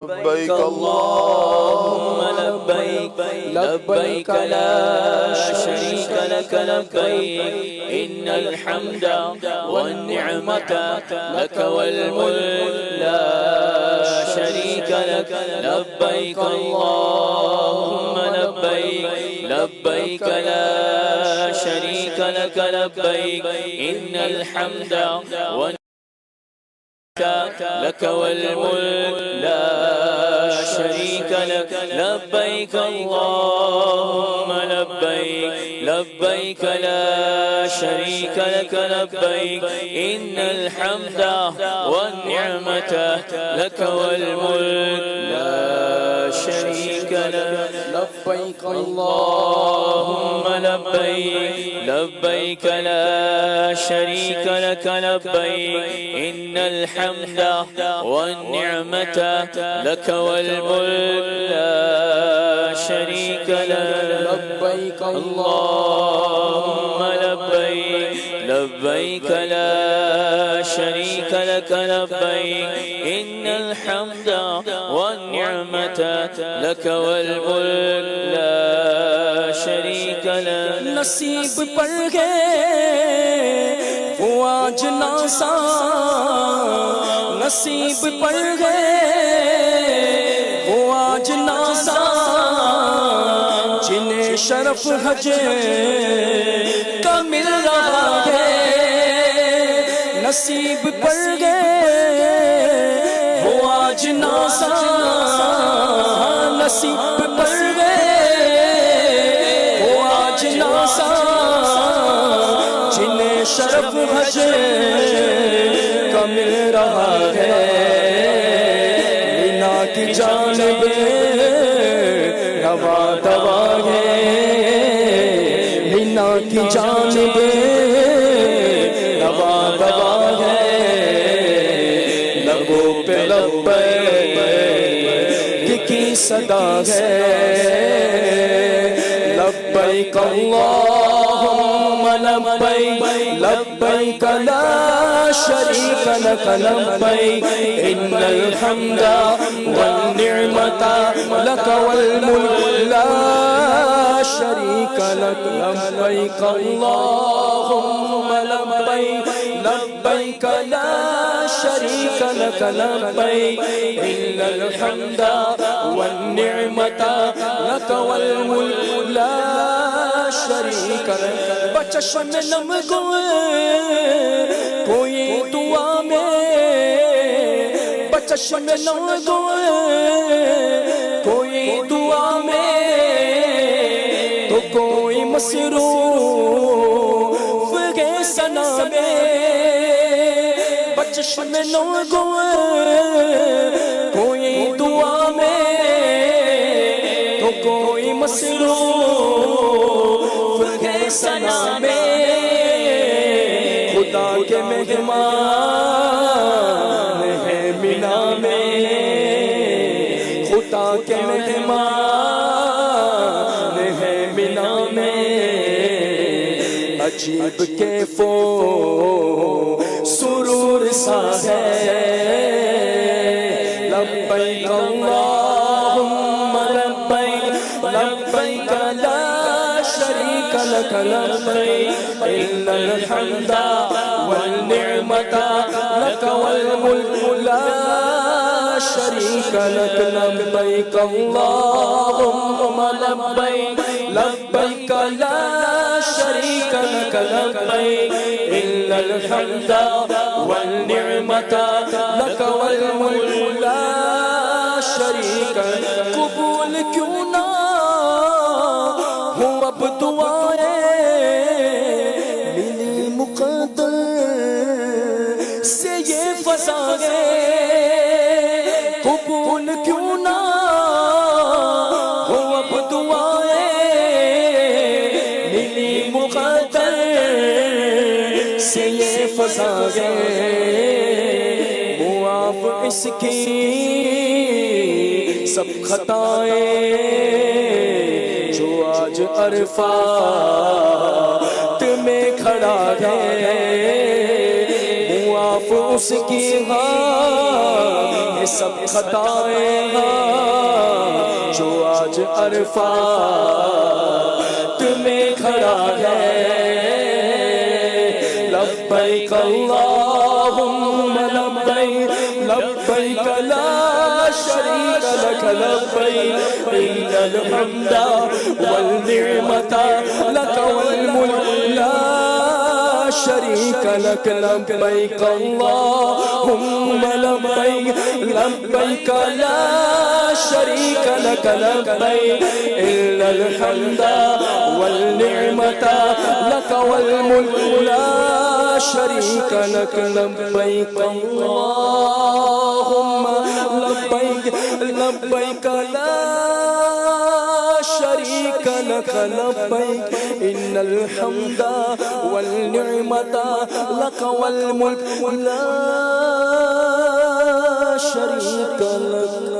لبيك اللهم لبيك لبيك لا شريك لك لبيك إن الحمد والنعمة لك والملك لا شريك لك لبيك اللهم لبيك لبيك لا شريك لك لبيك إن الحمد والنعمة لك والملك لا شريك لك لبيك اللهم لبيك لبيك لا شريك لك لبيك إن الحمد والنعمة لك والملك لا شريك لك لبيك اللهم لبيك لبيك لا شريك لك لبيك إن الحمد والنعمة لك والملك لا شريك لك لبيك اللهم لبيك لبيك لا شريك لك لبيك إن الحمد والنعمة لك والملك لا شريك لك نصیب پڑ گئے وہ آج ناسا نصیب پڑ گئے وہ آج ناسا جنہیں شرف حج کا مل رہا ہے نصیب پڑ گئے وہ آج ناسا نصیب پڑ گئے وہ آج ناسا جنہیں شرف حج کا مل رہا ہے مینا کی جانب روا دوا ہے مینا کی جانب روا دوا ہے لبوں پہ لبیک کی صدا ہے لبیک اللہم لبیک لبیک لا شریک لک لبیک ان الحمد والنعمت لک والملک لا شریک لک لبیک اللہم لبیک لبیک لا شریک لک لبیک ان الحمد والنعمت لک والملک لا شریک لک بچشم نم گوئے کوئی دعا میں بچشم نم گوئے کوئی دعا میں تو کوئی مصروف ہے ثنا میں بچشم نم گوئے کوئی دعا میں تو کوئی مصروف ہے ثنا میں خدا کے مہمان ہے مینا میں خدا کے مہمان ہے مینا میں عجیب کیف و سرور سا ہے لبیک اللہم لبیک لبیک لا شریک لک لبیک ان الحمد والنعمت لک والملک لا شریک لک لبیک اللہم لبیک لبیک لا شریک لک لبیک ان الحمد والنعمت لک والملک لا شریک لک قبول کیوں نہ ہوں اب دعائیں ملی مقدر سے یہ فضا ہے قبول کیوں نہ ہوں اب دعائیں ملی مقدر سے یہ فضا ہے معاف اس کی سب خطائیں جو آج عرفات میں کھڑا ہے معاف اس کی ہاں یہ سب خطائیں ہاں جو آج عرفات میں کھڑا ہے لبیک اللہم لبیک لبیک لا شریک لک لبیک ان الحمد والنعمت لک والملک لا شریک لک لبیک اللہم لبیک لبیک لا شریک لک لبیک ان الحمد والنعمت لک والملک لا شریک لک لبیک اللہم لبیک لبیک لا شریک لک لبیک ان الحمد والنعمت لک والملک لا شریک لک